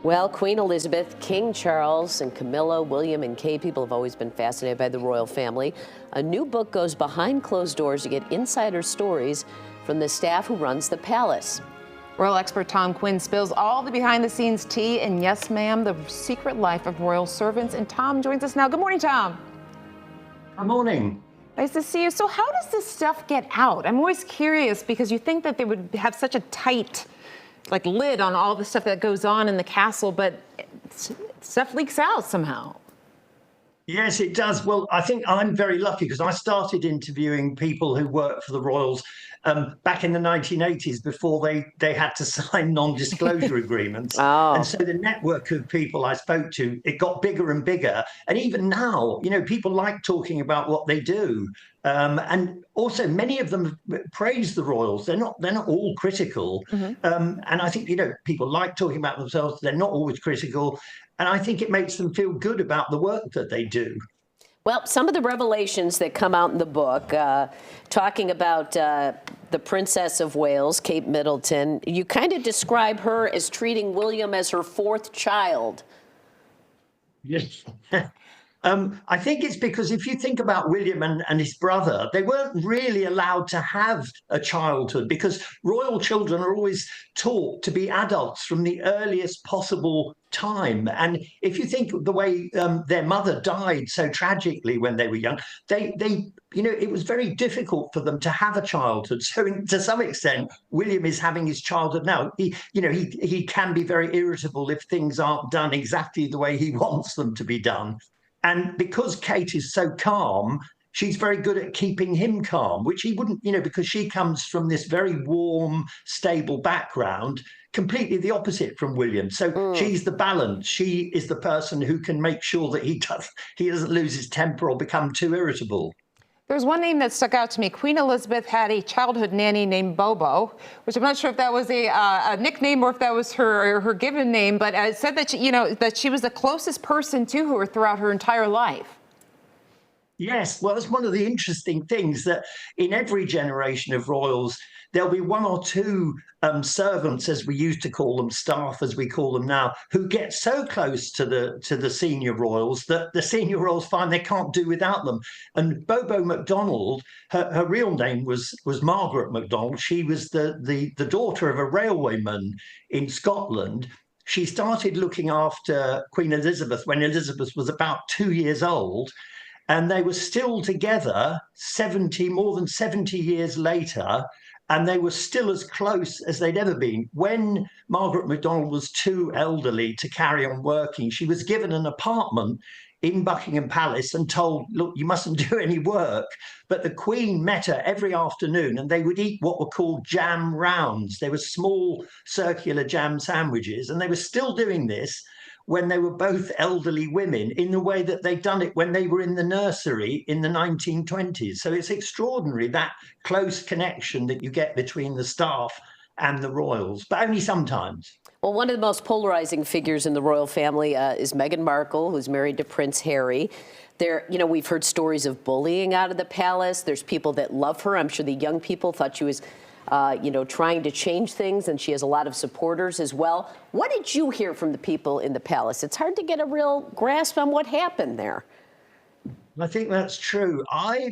Well, Queen Elizabeth, King Charles, and Camilla, William, and Kate, people have always been fascinated by the royal family. A new book goes behind closed doors to get insider stories from the staff who runs the palace. Royal expert Tom Quinn spills all the behind-the-scenes tea, and yes, ma'am, the secret life of royal servants. And Tom joins us now. Good morning, Tom. Good morning. Nice to see you. So how does this stuff get out? I'm always curious because you think that they would have such a tight lid on all the stuff that goes on in the castle, but stuff leaks out somehow. Yes, it does. Well, I think I'm very lucky because I started interviewing people who work for the royals back in the 1980s before they had to sign non-disclosure agreements. Oh. And so the network of people I spoke to, it got bigger and bigger. And even now, people like talking about what they do. And also many of them praise the royals. They're not all critical. And I think, people like talking about themselves. They're not always critical. And I think it makes them feel good about the work that they do. Well, some of the revelations that come out in the book, talking about the Princess of Wales, Kate Middleton, you kind of describe her as treating William as her fourth child. Yes. I think it's because if you think about William and his brother, they weren't really allowed to have a childhood because royal children are always taught to be adults from the earliest possible time. And if you think of the way their mother died so tragically when they were young, it was very difficult for them to have a childhood. So to some extent, William is having his childhood now. He can be very irritable if things aren't done exactly the way he wants them to be done. And because Kate is so calm, she's very good at keeping him calm, which he wouldn't, because she comes from this very warm, stable background, completely the opposite from William. So she's the balance. She is the person who can make sure that he doesn't lose his temper or become too irritable. There's one name that stuck out to me. Queen Elizabeth had a childhood nanny named Bobo, which I'm not sure if that was a nickname or if that was her given name, but it said that that she was the closest person to her throughout her entire life. Yes, well, that's one of the interesting things that in every generation of royals, there'll be one or two servants, as we used to call them, staff, as we call them now, who get so close to the senior royals that the senior royals find they can't do without them. And Bobo MacDonald, her real name was Margaret MacDonald. She was the daughter of a railwayman in Scotland. She started looking after Queen Elizabeth when Elizabeth was about 2 years old. And they were still together more than 70 years later, and they were still as close as they'd ever been. When Margaret MacDonald was too elderly to carry on working, she was given an apartment in Buckingham Palace and told, look, you mustn't do any work. But the Queen met her every afternoon and they would eat what were called jam rounds. They were small circular jam sandwiches, and they were still doing this when they were both elderly women in the way that they'd done it when they were in the nursery in the 1920s. So it's extraordinary, that close connection that you get between the staff and the royals, but only sometimes. Well, one of the most polarizing figures in the royal family is Meghan Markle, who's married to Prince Harry. We've heard stories of bullying out of the palace. There's people that love her. I'm sure the young people thought she was trying to change things, and she has a lot of supporters as well. What did you hear from the people in the palace? It's hard to get a real grasp on what happened there. I think that's true.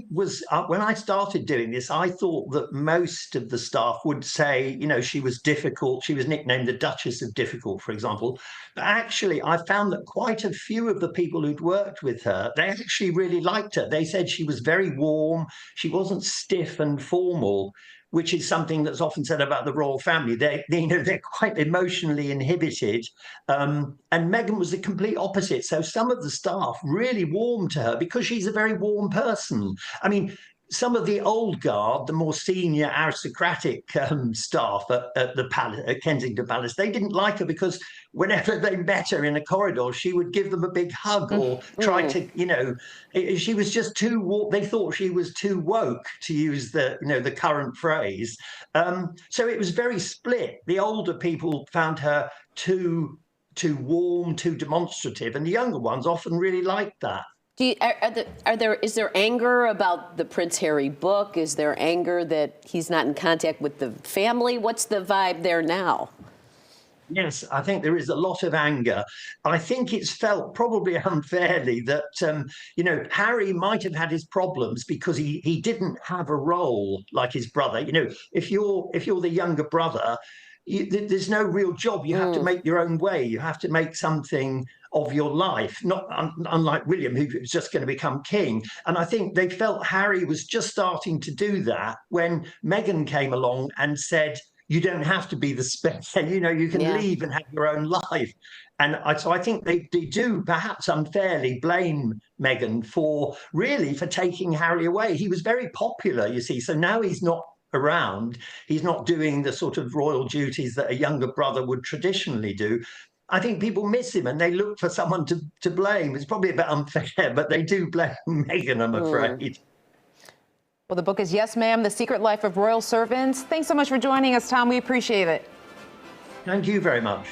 When I started doing this, I thought that most of the staff would say, she was difficult. She was nicknamed the Duchess of Difficult, for example. But actually, I found that quite a few of the people who'd worked with her, they actually really liked her. They said she was very warm. She wasn't stiff and formal, which is something that's often said about the royal family. They're quite emotionally inhibited. And Meghan was the complete opposite. So some of the staff really warmed to her because she's a very warm person. I mean, some of the old guard, the more senior aristocratic staff at the palace, at Kensington Palace, they didn't like her because whenever they met her in a corridor, she would give them a big hug or try to, she was just too. They thought she was too woke, to use the current phrase. So it was very split. The older people found her too warm, too demonstrative, and the younger ones often really liked that. Is there anger about the Prince Harry book? Is there anger that he's not in contact with the family? What's the vibe there now? Yes, I think there is a lot of anger. I think it's felt probably unfairly that Harry might have had his problems because he didn't have a role like his brother. If you're the younger brother, there's no real job. You have to make your own way. You have to make something of your life. Not unlike William, who was just going to become king. And I think they felt Harry was just starting to do that when Meghan came along and said, you don't have to be the spare, you can Yeah. leave and have your own life. And so I think they do perhaps unfairly blame Meghan for taking Harry away. He was very popular, you see. So now he's not around. He's not doing the sort of royal duties that a younger brother would traditionally do. I think people miss him and they look for someone to blame. It's probably a bit unfair, but they do blame Meghan, I'm afraid. Well, the book is Yes, Ma'am, The Secret Life of Royal Servants. Thanks so much for joining us, Tom. We appreciate it. Thank you very much.